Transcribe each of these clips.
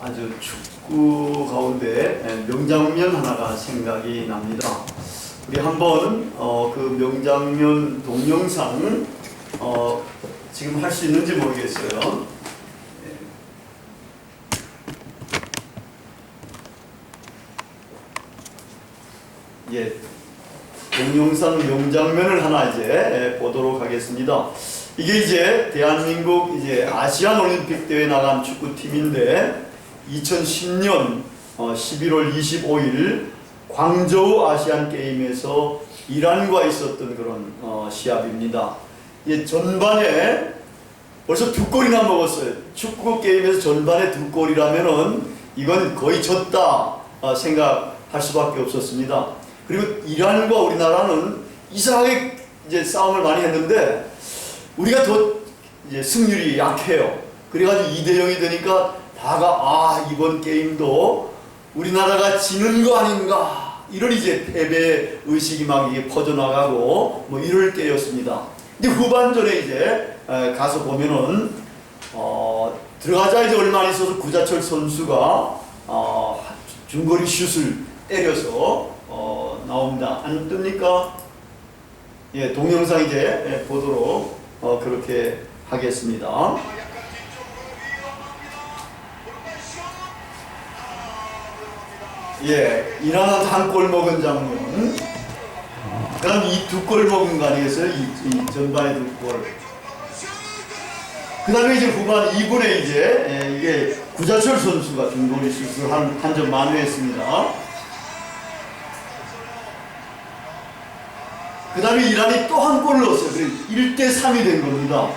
아주 축구 가운데 명장면 하나가 생각이 납니다. 우리 한번 그 명장면 동영상 지금 할 수 있는지 모르겠어요. 예, 동영상 명장면을 하나 이제 보도록 하겠습니다. 이게 이제 대한민국 이제 아시안 올림픽 대회 나간 축구팀인데 2010년 11월 25일 광저우 아시안 게임에서 이란과 있었던 그런 시합입니다. 예, 전반에 벌써 2골이나 먹었어요. 축구 게임에서 전반에 2골이라면은 이건 거의 졌다 생각할 수밖에 없었습니다. 그리고 이란과 우리나라는 이상하게 이제 싸움을 많이 했는데 우리가 더 이제 승률이 약해요. 그래가지고 2대0이 되니까 다가 이번 게임도 우리나라가 지는 거 아닌가 이런 이제 패배 의식이 막 이게 퍼져나가고 뭐 이럴 때였습니다. 근데 후반전에 이제 가서 보면은 들어가자 이제 얼마 안 있어서 구자철 선수가 중거리 슛을 때려서 나옵니다. 안 뜹니까? 예, 동영상 이제 보도록 그렇게 하겠습니다. 예, 이란은 한 골 먹은 장면. 그럼 이 2골 먹은 거 아니겠어요? 이 전반에 2골. 그 다음에 이제 후반 2분에 이제 이게 구자철 선수가 중거리 슛을 한 점 만회했습니다. 그 다음에 이란이 또 한 골을 넣었어요. 그래서 1대3이 된 겁니다.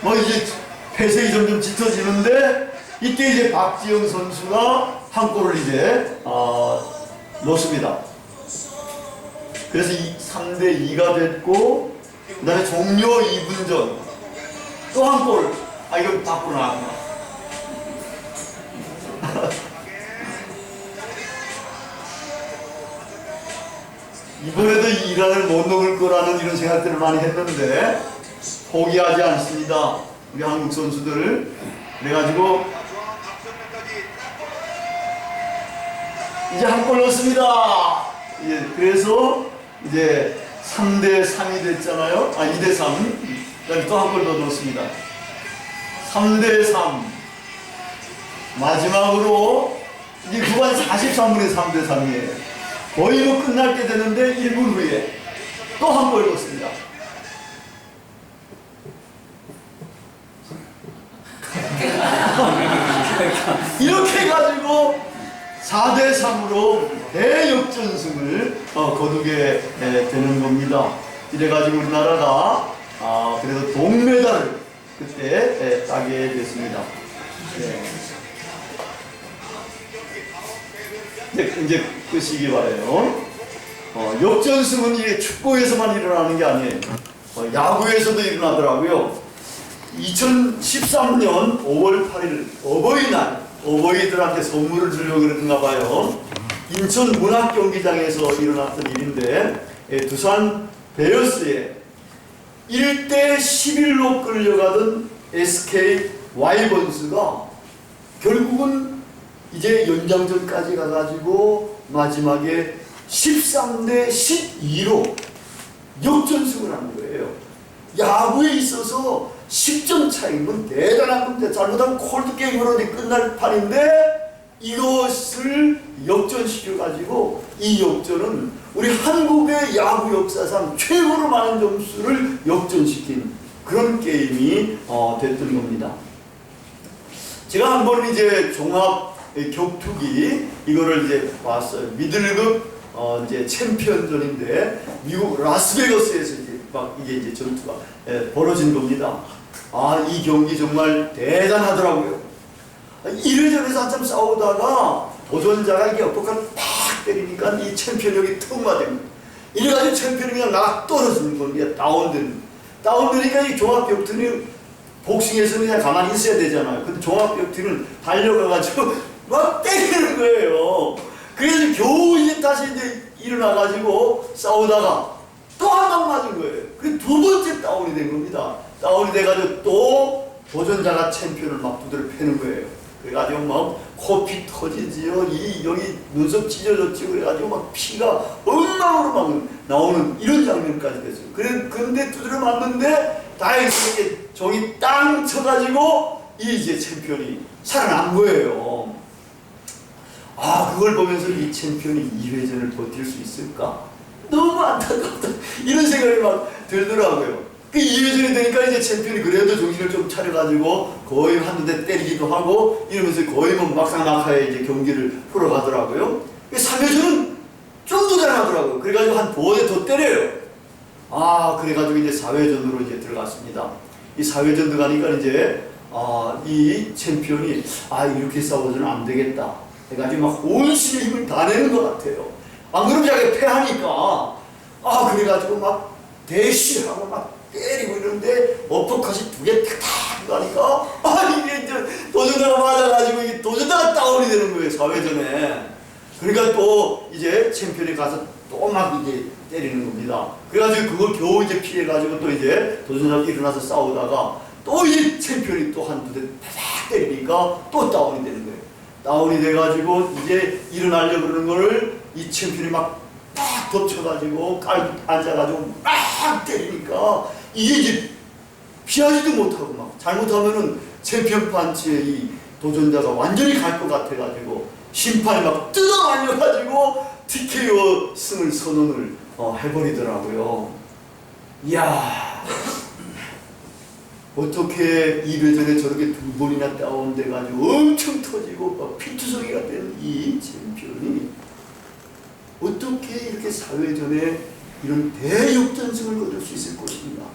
뭐 이제 패색이 점점 짙어지는데 이때 이제 박지영 선수가 한 골을 이제 넣습니다. 그래서 3대2가 됐고 그 다음에 종료 2분 전 또 한 골. 이거 밖으로 나왔구나. 이번에도 이란을 못 넘을 거라는 이런 생각들을 많이 했는데 포기하지 않습니다. 우리 한국 선수들. 그래가지고 이제 한 골 넣었습니다. 예, 그래서 이제 3대3이 됐잖아요. 2대3. 그다음에 또 한 골 더 넣었습니다. 3대3. 마지막으로 이제 후반 43분에 3대3이에요. 거의 뭐 끝날 때 되는데 1분 후에 또 한 골 넣었습니다. 이렇게 해가지고 4대3으로 대역전승을 거두게 되는 겁니다. 이래가지고 우리나라가 그래도 동메달을 그때 따게 됐습니다. 네. 이제 끝이기 바래요. 역전승은 이게 축구에서만 일어나는 게 아니에요. 야구에서도 일어나더라고요. 2013년 5월 8일 어버이날, 어버이들한테 선물을 주려고 그랬나 봐요. 인천 문학경기장에서 일어났던 일인데 두산 베어스에 1대 11로 끌려가던 SK 와이번스가 결국은 이제 연장전까지 가가지고 마지막에 13대 12로 역전승을 한 거예요. 야구에 있어서 10점 차이면 대단한 겁니다. 잘못하면 콜드게임으로 끝날 판인데 이것을 역전시켜가지고 이 역전은 우리 한국의 야구 역사상 최고로 많은 점수를 역전시킨 그런 게임이 됐던 겁니다. 제가 한 번 이제 종합 격투기 이거를 이제 봤어요. 미들급 이제 챔피언전인데 미국 라스베가스에서 이제 막 이게 이제 전투가 벌어진 겁니다. 이 경기 정말 대단하더라고요. 이래저래서 한참 싸우다가 도전자가 이게 어퍼컷 팍 때리니까 이 챔피언력이 턱 맞은 거예요. 이래가지고 챔피언이 그냥 나가 떨어지는 겁니다. 다운되니까 이 종합격투는 복싱에서는 그냥 가만히 있어야 되잖아요. 근데 종합격투는 달려가가지고 막 때리는 거예요. 그래서 겨우 이제 다시 이제 일어나가지고 싸우다가 또 한 방 맞은 거예요. 그 두 번째 다운이 된 겁니다. 다운이 돼가지고 또 도전자가 챔피언을 막 두드려 패는 거예요. 그래가지고 막 코피 터지지요. 이 여기 눈썹 찢어졌지. 그래가지고 막 피가 엉망으로 막 나오는 이런 장면까지 됐어요. 근데 두드려 맞는데 다행히 종이 땅 쳐가지고 이제 챔피언이 살아난 거예요. 아, 그걸 보면서 이 챔피언이 2회전을 버틸 수 있을까? 너무 안타깝다. 이런 생각이 막 들더라고요. 그 2회전이 되니까 이제 챔피언이 그래도 정신을 좀 차려가지고 거의 한두 대 때리기도 하고 이러면서 거의 뭐 막상막하에 이제 경기를 풀어가더라고요. 3회전은 좀 더 잘하더라고요. 그래가지고 한 2대 더 때려요. 아, 그래가지고 이제 4회전으로 이제 들어갔습니다. 이 4회전 들어가니까 이제 이 챔피언이 이렇게 싸워서는 안 되겠다 해가지고 막 온 신의 힘을 다 내는 것 같아요. 안 그러면 자기가 패하니까 그래가지고 막 대쉬하고 막 때리고 이러는데 어퍼컷이 2개 탁탁 가니까 이게 이제 도전자가 맞아가지고 이게 도전자가 다운이 되는 거예요. 4회전에. 그러니까 또 이제 챔피언이 가서 또 막 이제 때리는 겁니다. 그래가지고 그걸 겨우 이제 피해가지고 또 이제 도전자가 일어나서 싸우다가 또 이 챔피언이 또 한두 대 탁 때리니까 또 다운이 되는 거예요. 다운이 돼가지고 이제 일어나려고 그러는 거를 이 챔피언이 막 딱 덮쳐가지고 앉아가지고 막 때리니까 이게 이제 피하지도 못하고 막 잘못하면은 챔피언 판치에 이 도전자가 완전히 갈 것 같아가지고 심판이 막 뜯어말려가지고 TKO 승을 선언을 해버리더라고요. 이야, 어떻게 2회전에 저렇게 2번이나 다운돼가지고 엄청 터지고 막 피투성이가 된 이 챔피언이 어떻게 이렇게 4회전에 이런 대역전승을 거둘 수 있을 것인가?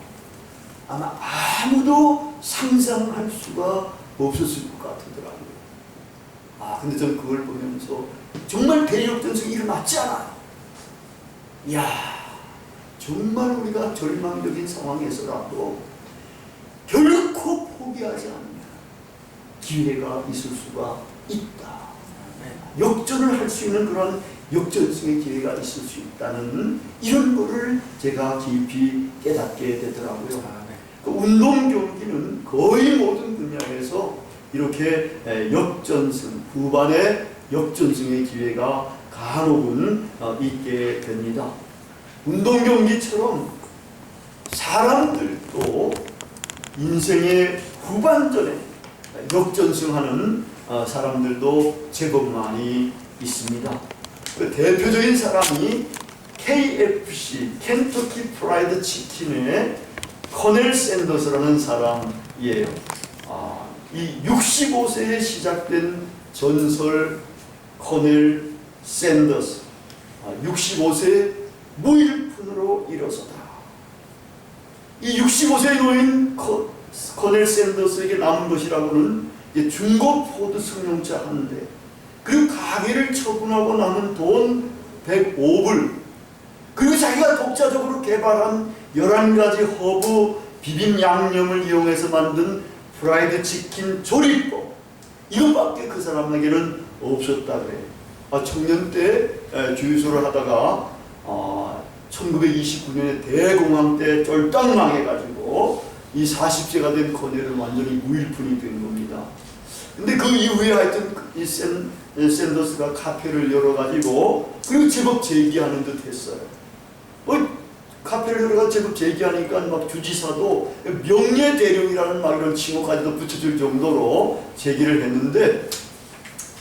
아마 아무도 상상할 수가 없었을 것 같더라고요. 근데 저는 그걸 보면서 정말 대역전승이 일어났지 않아요. 이야, 정말 우리가 절망적인 상황에서라도 결코 포기하지 않으면 기회가 있을 수가 있다. 역전을 할 수 있는 그런 역전승의 기회가 있을 수 있다는 이런 거를 제가 깊이 깨닫게 되더라고요. 그 운동 경기는 거의 모든 분야에서 이렇게 역전승, 후반에 역전승의 기회가 간혹은 있게 됩니다. 운동 경기처럼 사람들도 인생의 후반전에 역전승하는 사람들도 제법 많이 있습니다. 그 대표적인 사람이 KFC, 켄터키 프라이드 치킨의 커넬 샌더스라는 사람이에요. 이 65세에 시작된 전설 커넬 샌더스, 65세 무일푼으로 일어서다. 이 65세의 노인 커넬 샌더스에게 남은 것이라고는 중고 포드 승용차 한 대, 그리고 가게를 처분하고 남은 돈 105불, 그리고 자기가 독자적으로 개발한 11가지 허브 비빔 양념을 이용해서 만든 프라이드 치킨 조리법, 이것밖에 그 사람에게는 없었다 그래요. 청년 때 주유소를 하다가 1929년에 대공황 때 쫄딱 망해가지고 이 40세가 된 커넬은 완전히 무일푼이 된 겁니다. 근데 그 이후에 하여튼 이 샌더스가 카페를 열어가지고 그리고 제법 재기하는 듯 했어요. 카페를 열어가지고 제법 재기하니까 막 주지사도 명예대령이라는 막 이런 칭호까지도 붙여줄 정도로 재기를 했는데,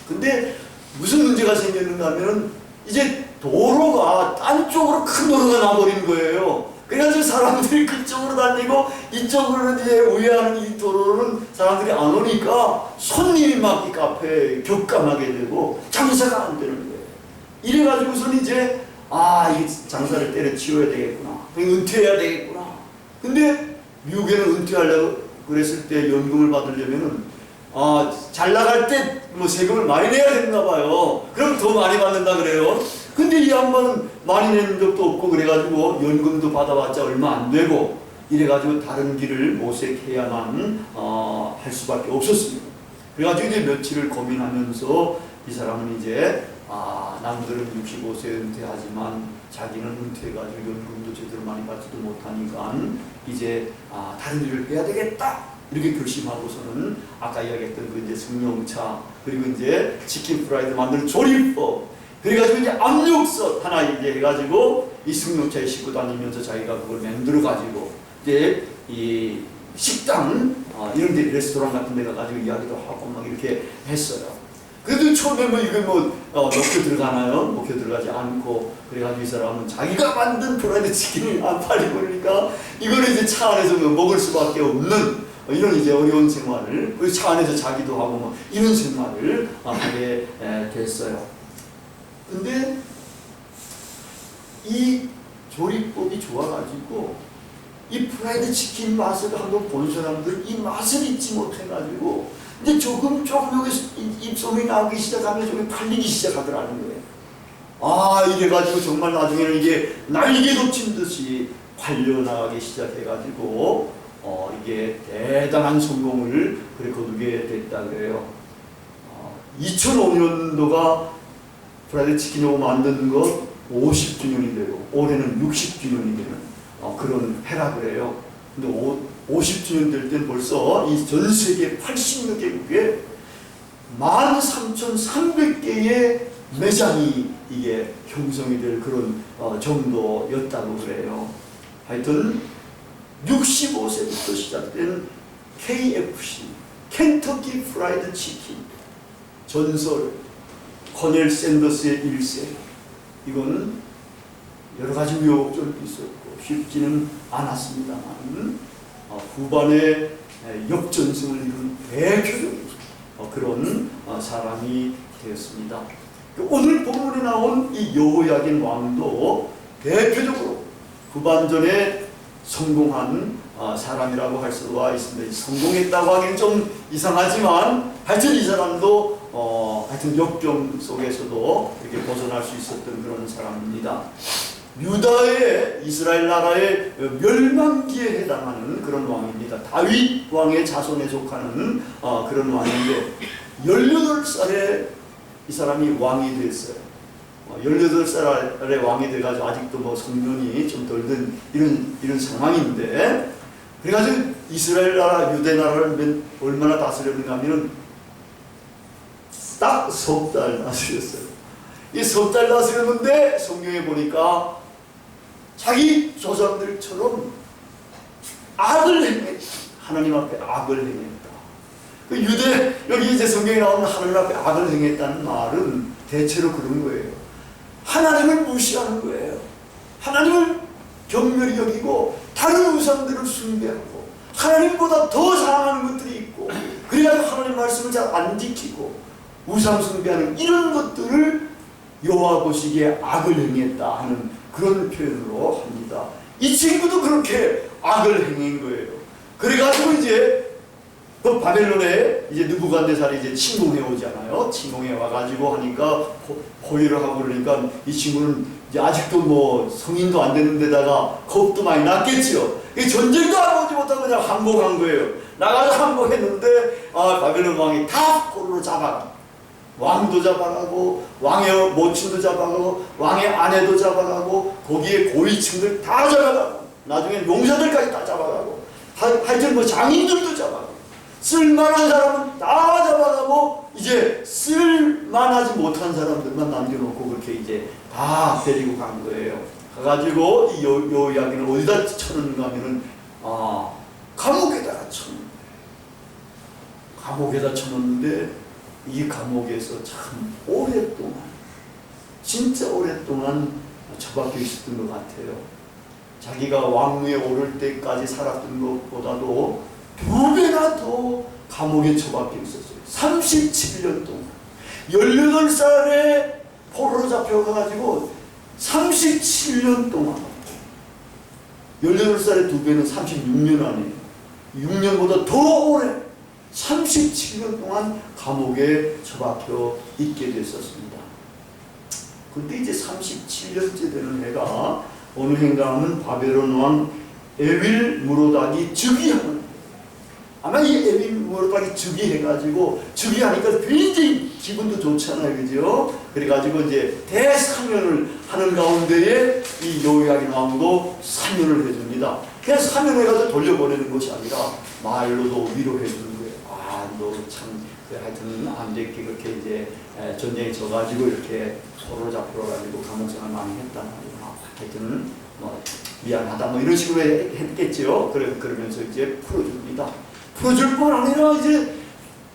근데 무슨 문제가 생겼는가 하면은 이제 도로가 딴 쪽으로 큰 도로가 나버린 거예요. 그래가지고 사람들이 그쪽으로 다니고 이쪽으로 이제 우회하는 이 도로는 사람들이 안 오니까 손님이 막 이 카페에 격감하게 되고 장사가 안 되는 거예요. 이래가지고선 이제 이 장사를 때려치워야 되겠구나, 은퇴해야 되겠구나. 근데 미국에는 은퇴하려고 그랬을 때 연금을 받으려면은 잘 나갈 때 뭐 세금을 많이 내야 되나 봐요. 그럼 더 많이 받는다 그래요. 근데 이 양반은 많이 내는 적도 없고 그래가지고 연금도 받아봤자 얼마 안 되고 이래가지고 다른 길을 모색해야만 할 수밖에 없었습니다. 그래가지고 이제 며칠을 고민하면서 이 사람은 이제 남들은 65세 은퇴하지만 자기는 은퇴해가지고 연금도 제대로 많이 받지도 못하니까 이제 다른 일을 해야 되겠다 이렇게 결심하고서는 아까 이야기했던 그 이제 승용차, 그리고 이제 치킨 프라이드 만드는 조리법, 그래가지고 이제 압력솥 하나 이제 해가지고 이 승용차에 싣고 다니면서 자기가 그걸 만들어가지고 이제 이 식당 이런 데 레스토랑 같은 데 가가지고 이야기도 하고 막 이렇게 했어요. 그래도 처음에 뭐 이게 먹혀 들어가나요? 먹혀 들어가지 않고, 그래가지고 이 사람은 자기가 만든 프라이드 치킨이 안 팔리고 그러니까 이거를 이제 차 안에서 먹을 수밖에 없는 이런 이제 어려운 생활을, 그 차 안에서 자기도 하고 뭐 이런 생활을 하게 됐어요. 근데 이 조리법이 좋아가지고 이 프라이드 치킨 맛을 한번 본 사람들 이 맛을 잊지 못해가지고 이제 조금 여기서 입소문이 나오기 시작하면 조금 팔리기 시작하더라는 거예요. 이래가지고 정말 나중에는 이게 날개 돋친 듯이 팔려나가기 시작해가지고 이게 대단한 성공을 그래 거두게 됐다 그래요. 2005년도가 프라이드 치킨 요거 만드는 거 50주년이 되고 올해는 60주년이 되는 그런 해라 그래요. 근데 50주년 될 땐 벌써 이 전 세계 80여 개국에 13,300개의 매장이 이게 형성이 될 그런 정도였다고 그래요. 하여튼 65세부터 시작된 KFC, 켄터키 프라이드 치킨 전설, 코넬 샌더스의 일생, 이거는 여러 가지 우여곡절도 있었고 쉽지는 않았습니다만 후반에 역전승을 이룬 대표적인 그런 사람이 되었습니다. 오늘 본문에 나온 이 여호야긴 왕도 대표적으로 후반전에 성공한 사람이라고 할 수가 있습니다. 성공했다고 하기는 좀 이상하지만 하여튼 이 사람도 하여튼 역경 속에서도 이렇게 벗어날 수 있었던 그런 사람입니다. 유다의 이스라엘 나라의 멸망기에 해당하는 그런 왕입니다. 다윗 왕의 자손에 속하는 그런 왕인데 18살에 이 사람이 왕이 됐어요. 18살에 왕이 돼가지고 아직도 뭐 성년이 좀 덜 된 이런 상황인데, 그래가지고 이스라엘 나라, 유대 나라를 얼마나 다스렸는가 하면은 딱 석 달 다스렸어요. 이 석 달 다스렸는데 성경에 보니까 자기 조상들처럼 악을 행했다. 하나님 앞에 악을 행했다. 그 여기 이제 성경에 나오는 하나님 앞에 악을 행했다는 말은 대체로 그런 거예요. 하나님을 무시하는 거예요. 하나님을 경멸히 여기고 다른 우상들을 숭배하고 하나님보다 더 사랑하는 것들이 있고, 그래가지고 하나님 말씀을 잘 안 지키고 우상 숭배하는 이런 것들을 여호와 보시기에 악을 행했다 하는 그런 표현으로 합니다. 이 친구도 그렇게 악을 행한 거예요. 그래가지고 이제 그 바벨론에 이제 느부갓네살이 이제 침공해 오잖아요. 침공해 와가지고 하니까 포위를 하고 그러니까 이 친구는 이제 아직도 뭐 성인도 안 되는 데다가 겁도 많이 났겠지요. 전쟁도 안 오지 못하고 그냥 항복한 거예요. 나가서 항복했는데 바벨론 왕이 다 꼴로 잡아가. 왕도 잡아가고 왕의 모친도 잡아가고 왕의 아내도 잡아가고 거기에 고위층들 다 잡아가고 나중에 용사들까지 다 잡아가고 하여튼 뭐 장인들도 잡아가고 쓸만한 사람은 다 잡아가고 이제 쓸만하지 못한 사람들만 남겨놓고 그렇게 이제 다 데리고 간 거예요. 가가지고 이 여호야긴을 어디다 쳐놓는가 하면은 감옥에다가 쳐놓는 거예요. 감옥에다 쳐놓는데 이 감옥에서 참 오랫동안, 진짜 오랫동안 처박혀 있었던 것 같아요. 자기가 왕위에 오를 때까지 살았던 것보다도 2배나 더 감옥에 처박혀 있었어요. 37년 동안. 18살에 포로로 잡혀가지고 37년 동안. 18살에 2배는 36년 아니에요. 6년보다 더 오래 37년 동안 감옥에 처박혀 있게 됐었습니다. 근데 이제 37년째 되는 해가 어느 해인가 하면 바벨론 왕 에윌 무로닥이 즉위하는, 아마 이 에윌 무로닥이 즉위해가지고 즉위하니까 굉장히 기분도 좋잖아요, 그죠? 그래가지고 이제 대사면을 하는 가운데에 이 여호야긴 왕도 사면을 해줍니다. 그냥 사면해가지고 돌려보내는 것이 아니라 말로도 위로해 주는 거예요. 아, 너 참 하여튼 안 됐게 그렇게 이제 전쟁에 져가지고 이렇게 서로 잡혀가지고 감옥생활 많이 했단 말이야. 하여튼 뭐 미안하다 뭐 이런 식으로 했겠죠. 그러면서 이제 풀어줍니다. 풀어줄 뿐 아니라 이제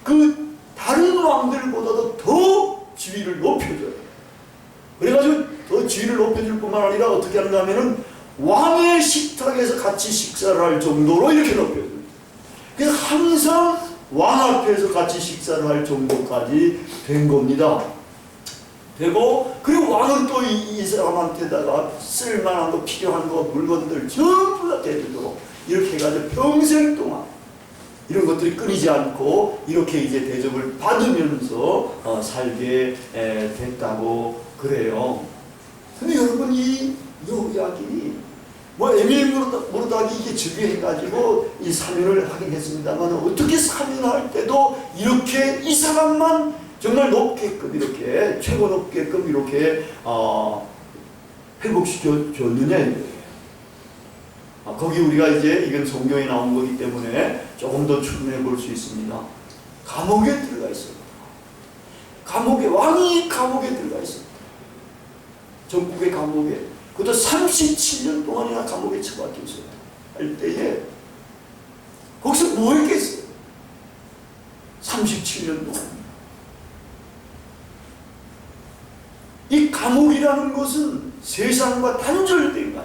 그 다른 왕들보다도 더 지위를 높여줘요. 그래가지고 더 지위를 높여줄 뿐만 아니라 어떻게 하는가 하면은 왕의 식탁에서 같이 식사를 할 정도로 이렇게 높여줘요. 그래서 항상 왕 앞에서 같이 식사를 할 정도까지 된 겁니다. 되고, 그리고 왕은 또 이 사람한테다가 쓸만한 거, 필요한 거, 물건들 전부 다 대주도록 이렇게 해가지고 평생 동안 이런 것들이 끊이지 않고 이렇게 이제 대접을 받으면서 살게 됐다고 그래요. 근데 여러분, 이 여호야긴이 뭐 에밀무르닥이 이게 즉위해가지고 이 사면을 하긴 했습니다만 어떻게 사면할 때도 이렇게 이 사람만 정말 높게끔 이렇게 최고 높게끔 이렇게 회복시켜 줬느냐. 거기 우리가 이제 이건 성경에 나온 거기 때문에 조금 더 추론해 볼 수 있습니다. 감옥에 들어가 있습니다. 왕이 감옥에 들어가 있습니다. 전국의 감옥에. 그것도 37년 동안이나 감옥에 처박혀 있어요. 할 때에 거기서 뭐 했겠어요? 37년 동안. 이 감옥이라는 것은 세상과 단절된 것,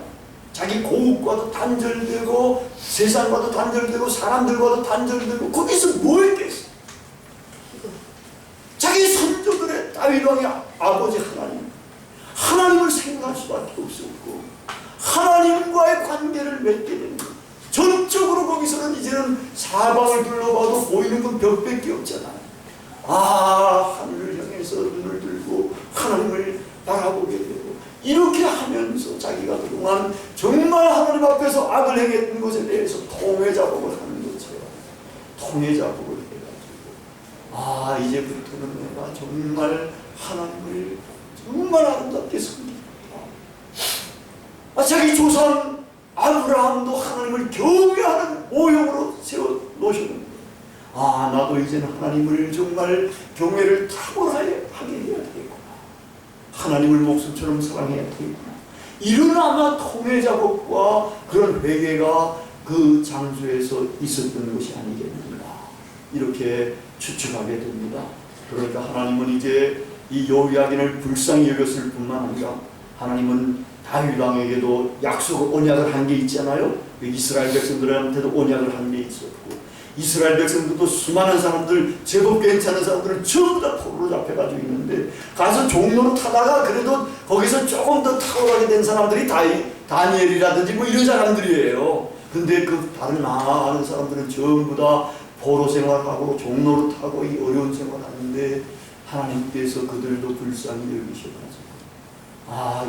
자기 고국과도 단절되고 세상과도 단절되고 사람들과도 단절되고 거기서 뭐 했겠어요? 자기 선조들의 다윗 왕의 아버지 하나님을 생각할 수밖에 없었고 하나님과의 관계를 맺게 됩니다. 전적으로 거기서는 이제는 사방을 둘러봐도 보이는 건 벽밖에 없잖아요. 하늘을 향해서 눈을 들고 하나님을 바라보게 되고 이렇게 하면서 자기가 그동안 정말 하나님 앞에서 악을 행했던 것에 대해서 통회자복을 하는 것처럼 통회자복을 해가지고 이제부터는 내가 정말 하나님을 정말 아름답게 섬깁니다. 자기 조상 아브라함도 하나님을 경외하는 모형으로 세워 놓으셨는데 나도 이제는 하나님을 정말 경외를 탁월하게 해야 되겠구나. 하나님을 목숨처럼 사랑해야 되겠구나. 이런 아마 통회작업과 그런 회개가 그 장소에서 있었던 것이 아니겠는가 이렇게 추측하게 됩니다. 그러니까 하나님은 이제 이 여호야긴을 불쌍히 여겼을 뿐만 아니라 하나님은 다윗 왕에게도 약속 언약을 한 게 있잖아요. 이스라엘 백성들한테도 언약을 한 게 있었고 이스라엘 백성들도 수많은 사람들 제법 괜찮은 사람들은 전부 다 포로로 잡혀가지고 있는데 가서 종로로 타다가 그래도 거기서 조금 더 탁월하게 된 사람들이 다니엘이라든지 뭐 이런 사람들이에요. 근데 그 다른 많은 사람들은 전부 다 포로 생활하고 종로로 타고 이 어려운 생활하는데 하나님께서 그들도 불쌍히 여기셔가지고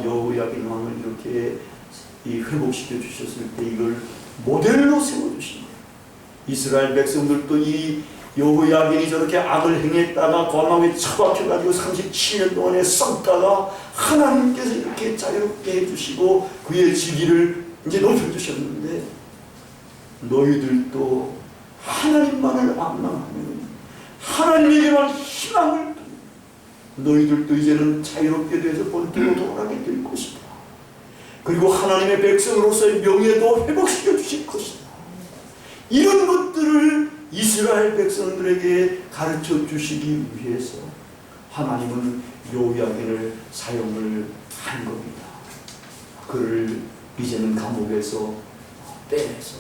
여호야긴 왕을 이렇게 회복시켜 주셨을 때 이걸 모델로 세워주신 거예요. 이스라엘 백성들도 이 여호야긴이 저렇게 악을 행했다가 감옥에 처박혀가지고 37년 동안에 썩다가 하나님께서 이렇게 자유롭게 해주시고 그의 직위를 이제 높여주셨는데 너희들도 하나님만을 악망하면 하나님에게만 희망을 너희들도 이제는 자유롭게 돼서 본토로 돌아가게 될 것이다. 그리고 하나님의 백성으로서의 명예도 회복시켜 주실 것이다. 이런 것들을 이스라엘 백성들에게 가르쳐 주시기 위해서 하나님은 여호야긴을 사용을 한 겁니다. 그를 이제는 감옥에서 빼내서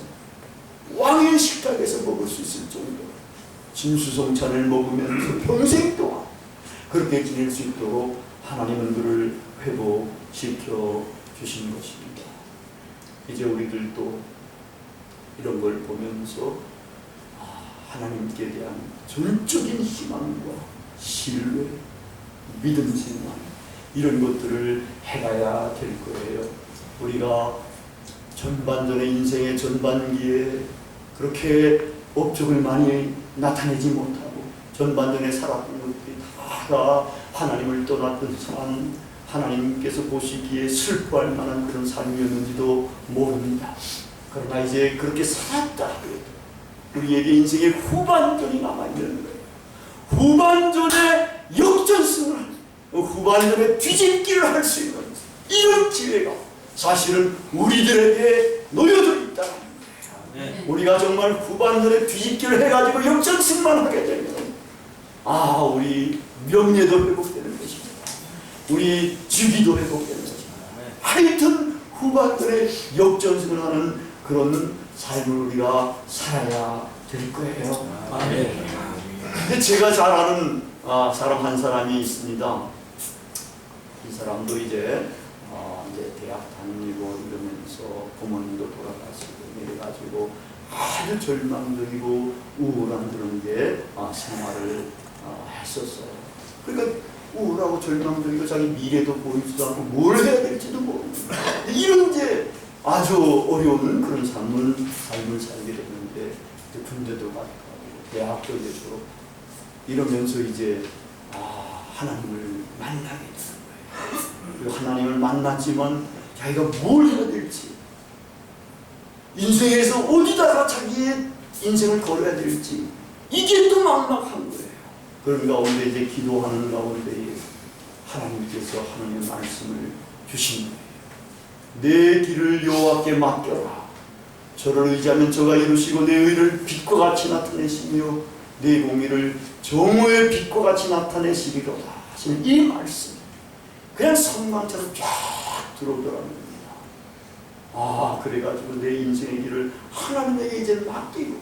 왕의 식탁에서 먹을 수 있을 정도로 진수성찬을 먹으면서 평생 동안 그렇게 지낼 수 있도록 하나님은 그를 회복시켜 주신 것입니다. 이제 우리들도 이런 걸 보면서 하나님께 대한 전적인 희망과 신뢰, 믿음 생활 이런 것들을 해가야 될 거예요. 우리가 전반전의 인생의 전반기에 그렇게 업적을 많이 나타내지 못하고 전반전에 살았던 것들이 다 하나님을 떠났던 삶, 하나님께서 보시기에 슬퍼할 만한 그런 삶이었는지도 모릅니다. 그러나 이제 그렇게 살았다 하더라도 우리에게 인생의 후반전이 남아있는 거예요. 후반전에 역전승을, 후반전에 뒤집기를 할 수 있는 이런 기회가 사실은 우리들에게 놓여져 있다는 거예요. 우리가 정말 후반전에 뒤집기를 해가지고 역전승만 하게 되면 우리 명예도 회복되는 것입니다. 우리 주기도 회복되는 것입니다. 하여튼 후반전에 역전승을 하는 그런 삶을 우리가 살아야 될 거예요. 근데 제가 잘 아는 사람 한 사람이 있습니다. 이 사람도 이제 대학 다니고 이러면서 부모님도 돌아가시고 이래가지고 아주 절망적이고 우울한 그런 게 생활을 했었어요. 그러니까 우울하고 절망적이고 자기 미래도 보이지도 않고 뭘 해야 될지도 모르고 이런 이제 아주 어려운 그런 삶을 살게 됐는데 군대도 갔고 대학도 이제 졸업 이러면서 이제 하나님을 만나게 되는 거예요. 하나님을 만났지만 자기가 뭘 해야 될지 인생에서 어디다가 자기의 인생을 걸어야 될지 이게 또 막막한 거예요. 그런 가운데 이제 기도하는 가운데 하나님께서 하나님의 말씀을 주신 거예요. 내 길을 여호와께 맡겨라. 저를 의지하면 저가 이루시고 내 의를 빛과 같이 나타내시며 내 공의를 정오의 빛과 같이 나타내시리로다 하시는 이 말씀 그냥 성망처럼 쫙 들어오더라는 겁니다. 그래가지고 내 인생의 길을 하나님에게 이제 맡기고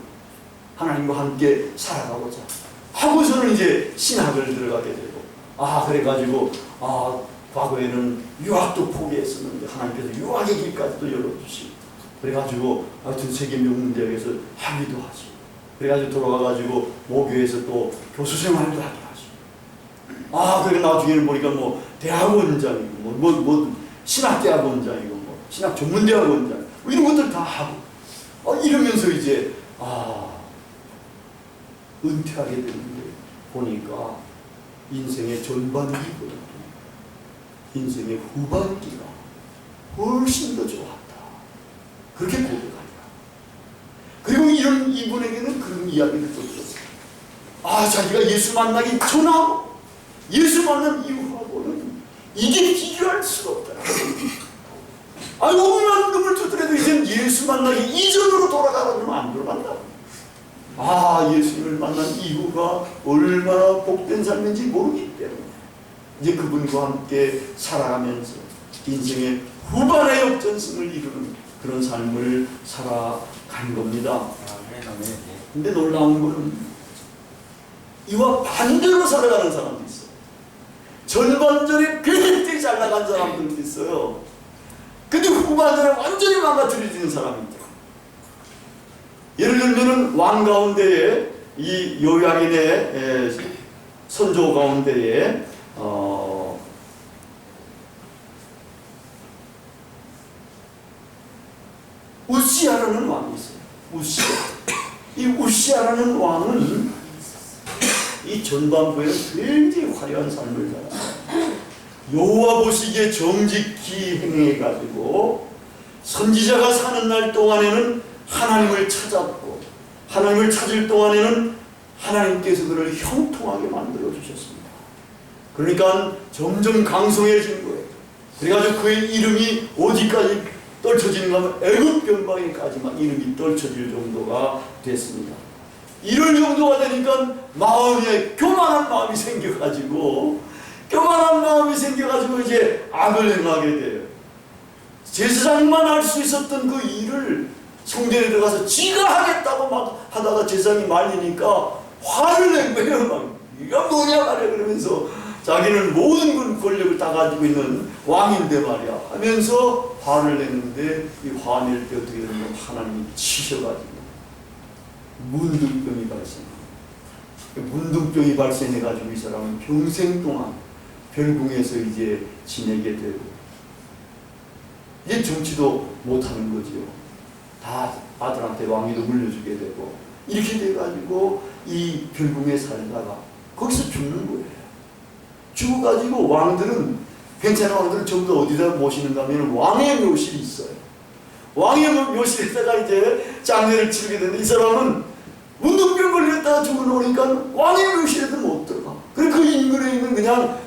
하나님과 함께 살아가고자 하고서는 이제 신학을 들어가게 되고 그래가지고 과거에는 유학도 포기했었는데 하나님께서 유학의 길까지도 열어주시고 그래가지고 하여튼 세계명문대학에서 학위도 하시고 그래가지고 돌아가가지고 모교에서 또 교수생활도 하게 하시고 그래 나중에는 보니까 뭐 대학원장이고 뭐 신학대학원장이고 뭐 신학전문대학원장 이런 것들 다 하고 이러면서 이제 은퇴하게 되는데 보니까 인생의 전반기보다 인생의 후반기가 훨씬 더 좋았다. 그렇게 고백합니다. 그리고 이분에게는 그런 이야기를 또 들었어요. 자기가 예수 만나기 전하고 예수 만난 이후하고는 이게 비교할 수가 없더라. 오만 놈을 두더라도 이제는 예수 만나기 이전으로 돌아가라면 안 돌아간다. 예수님을 만난 이후가 얼마나 복된 삶인지 모르기 때문에 이제 그분과 함께 살아가면서 인생의 후반의 역전승을 이루는 그런 삶을 살아간 겁니다. 근데 놀라운 것은 이와 반대로 살아가는 사람도 있어요. 전반전에 굉장히 잘 나간 사람들도 있어요. 근데 후반전에 완전히 망가뜨려지는 사람이 있죠. 예를 들면 왕 가운데에 이 요야긴의 선조 가운데에 우시아라는 왕이 있어요. 이 우시아라는 왕은 이 전반부에 굉장히 화려한 삶을 살았어요. 여호와 보시기에 정직히 행해가지고 선지자가 사는 날 동안에는 하나님을 찾았고 하나님을 찾을 동안에는 하나님께서 그를 형통하게 만들어 주셨습니다. 그러니까 점점 강성해진 거예요. 그래가지고 그의 이름이 어디까지 떨쳐지는가 하면 애굽 변방에까지만 이름이 떨쳐질 정도가 됐습니다. 이럴 정도가 되니까 마음에 교만한 마음이 생겨가지고 이제 악을 행하게 돼요. 제사장만 할 수 있었던 그 일을 성전에 들어가서 지가 하겠다고 막 하다가 제사장이 말리니까 화를 낸 거예요. 막 이거 뭐냐 말이야 그러면서 자기는 모든 권력을 다 가지고 있는 왕인데 말이야 하면서 화를 냈는데 이 화낼 때 어떻게 되냐면 하나님이 치셔가지고 문둥병이 발생해가지고 이 사람은 평생 동안 별궁에서 이제 지내게 되고 이제 정치도 못하는 거지요. 다 아들한테 왕위도 물려주게 되고 이렇게 돼가지고 이 별궁에 살다가 거기서 죽는 거예요. 죽어가지고 왕들은 괜찮은 왕들은 전부 다 어디다 모시는가 하면 왕의 묘실이 있어요. 왕의 묘실에다가 이제 장례를 치르게 되는데 이 사람은 문둥병 걸렸다가 죽어놓으니까 왕의 묘실에도 못 들어가. 그래 그 인근에 있는 그냥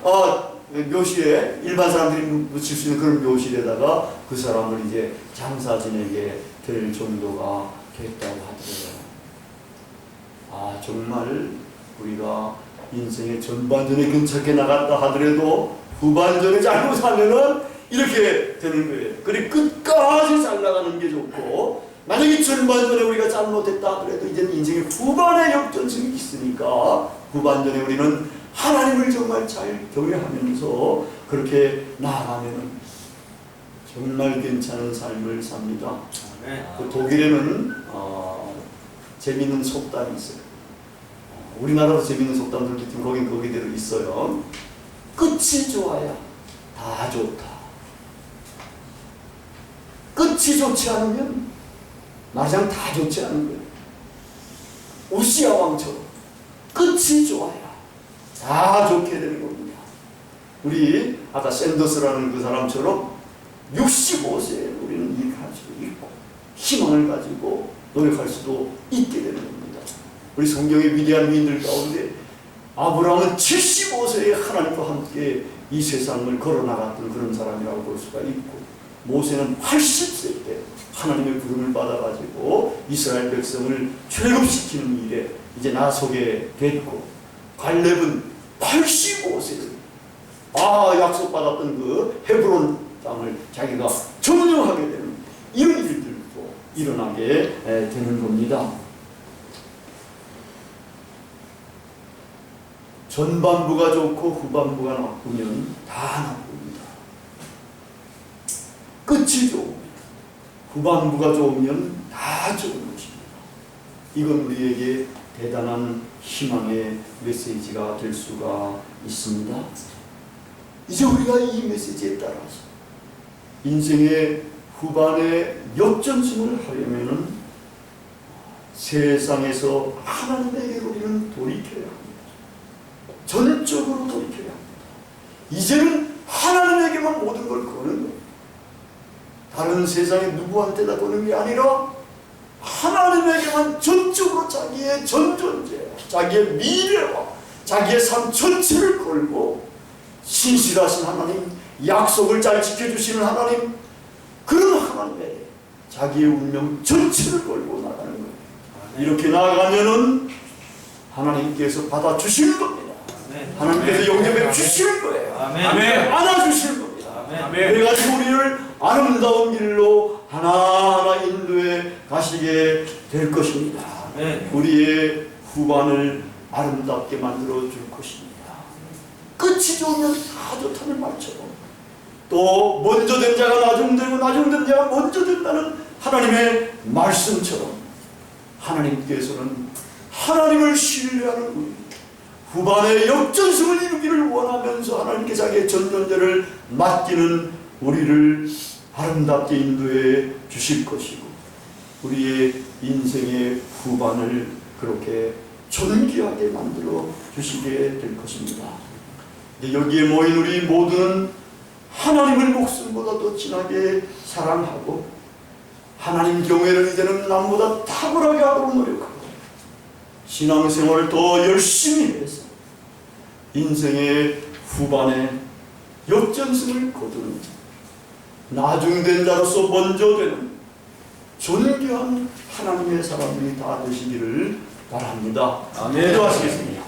묘실에 일반 사람들이 묻힐 수 있는 그런 묘실에다가 그 사람을 이제 장사 지내게 될 정도가 됐다고 하더라고요. 아 정말 우리가 인생의 전반전에 괜찮게 나갔다 하더라도 후반전에 잘못 살면은 이렇게 되는 거예요. 그래 끝까지 잘 나가는 게 좋고, 만약에 전반전에 우리가 잘못했다 하더라도 이제는 인생의 후반에 역전승이 있으니까 후반전에 우리는 하나님을 정말 잘 경외하면서 그렇게 나아가면 정말 괜찮은 삶을 삽니다. 그 독일에는 재미있는 속담이 있어요. 우리나라도 재미있는 속담들도 있지만 거긴 거기대로 있어요. 끝이 좋아야 다 좋다. 끝이 좋지 않으면 마냥 다 좋지 않은 거예요. 우시아 왕처럼 끝이 좋아야 다 좋게 되는 겁니다. 우리 아까 샌더스라는 그 사람처럼 65세에 우리는 일을 할 수 있고 희망을 가지고 노력할 수도 있게 되는 겁니다. 우리 성경의 위대한 미인들 가운데 아브라함은 75세에 하나님과 함께 이 세상을 걸어나갔던 그런 사람이라고 볼 수가 있고, 모세는 80세 때 하나님의 부름을 받아가지고 이스라엘 백성을 출애굽시키는 일에 이제 나서게 됐고, 갈렙은 85세에 약속받았던 그 헤브론 땅을 자기가 점령하게 되는 이런 일들도 일어나게 되는 겁니다. 전반부가 좋고 후반부가 나쁘면 다 나쁩니다. 끝이 좋으면, 후반부가 좋으면 다 좋은 것입니다. 이건 우리에게 대단한 희망의 메시지가 될 수가 있습니다. 이제 우리가 이 메시지에 따라서 인생의 후반에 역전승을 하려면은 세상에서 하나님에게 우리는 돌이켜야 합니다. 전적으로 돌이켜야 합니다. 이제는 하나님에게만 모든 걸 거는 거예요. 다른 세상에 누구한테나 거는 게 아니라 하나님에게만 전적으로 자기의 전존재, 자기의 미래와 자기의 삶 전체를 걸고, 신실하신 하나님, 약속을 잘 지켜주시는 하나님, 그런 하나님에게 자기의 운명 전체를 걸고 나가는 거예요. 이렇게 나아가면은 하나님께서 받아주실 겁니다. 하나님께서 영접해 주실 거예요. 안아주실 겁니다. 그래가지고 우리를 아름다운 길로 하나하나 인도해 가시게 될 것입니다. 우리의 후반을 아름답게 만들어 줄 것입니다. 끝이 좋으면 다 좋다는 말처럼, 또 먼저 된 자가 나중되고 나중된 자가 먼저 된다는 하나님의 말씀처럼, 하나님께서는 하나님을 신뢰하는 우리, 후반에 역전승을 이루기를 원하면서 하나님께 자기의 전존재를 맡기는 우리를 아름답게 인도해 주실 것이고, 우리의 인생의 후반을 그렇게 존귀하게 만들어 주시게 될 것입니다. 여기에 모인 우리 모두는 하나님을 목숨보다 더 진하게 사랑하고, 하나님 경외를 이제는 남보다 탁월하게 하도록 노력하고, 신앙생활을 더 열심히 해서 인생의 후반에 역전승을 거두는 나중된 자로서 먼저 되는 존귀한 하나님의 사람들이 다 되시기를 바랍니다. 기도하시겠습니다.